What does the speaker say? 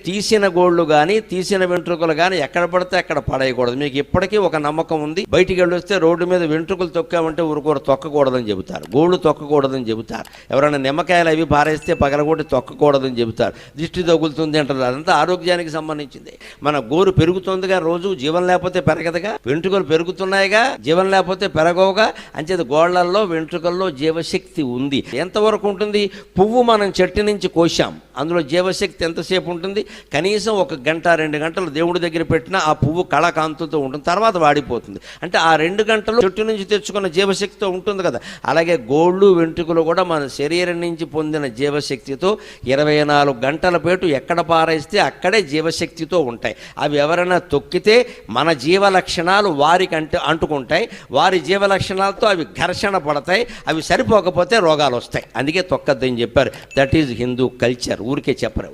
తీసిన గోళ్ళు కానీ తీసిన వెంట్రుకలు కానీ ఎక్కడ పడితే అక్కడ పడేయకూడదు. మీకు ఇప్పటికీ ఒక నమ్మకం ఉంది, బయటికి వెళ్ళి వస్తే రోడ్డు మీద వెంట్రుకలు తొక్కామంటే ఊరుకోరు, తొక్కకూడదని చెబుతారు. గోళ్ళు తొక్కకూడదని చెబుతారు. ఎవరైనా నిమ్మకాయలు అవి పారేస్తే పగలగొట్టి తొక్కకూడదని చెబుతారు. దిష్టి తగులుతుంది అంటారు. అదంతా ఆరోగ్యానికి సంబంధించింది. మన గోరు పెరుగుతుందిగా, రోజు జీవం లేకపోతే పెరగదుగా. వెంట్రుకలు పెరుగుతున్నాయిగా, జీవం లేకపోతే పెరగవుగా. అంచేది గోళ్లల్లో వెంట్రుకల్లో జీవశక్తి ఉంది. ఎంతవరకు ఉంటుంది? పువ్వు మనం చెట్టు నుంచి కోసాం, అందులో జీవశక్తి ఎంతసేపు ఉంటుంది? కనీసం 1 గంట 2 గంటలు దేవుడి దగ్గర పెట్టినా ఆ పువ్వు కళకాంతుతో ఉంటుంది, తర్వాత వాడిపోతుంది. అంటే ఆ 2 గంటలు చెట్టు నుంచి తెచ్చుకున్న జీవశక్తితో ఉంటుంది కదా. అలాగే గోళ్ళు వెంట్రుకలు కూడా మన శరీరం నుంచి పొందిన జీవశక్తితో 24 గంటల పాటు ఎక్కడ పారేస్తే అక్కడే జీవశక్తితో ఉంటాయి. అవి ఎవరైనా తొక్కితే మన జీవ లక్షణాలు వారికి అంటుకుంటాయి. వారి జీవ లక్షణాలతో అవి ఘర్షణ పడతాయి. అవి సరిపోకపోతే రోగాలు వస్తాయి. అందుకే తొక్కద్దని చెప్పారు. That is Hindu culture. ఊరికే చెప్పరు.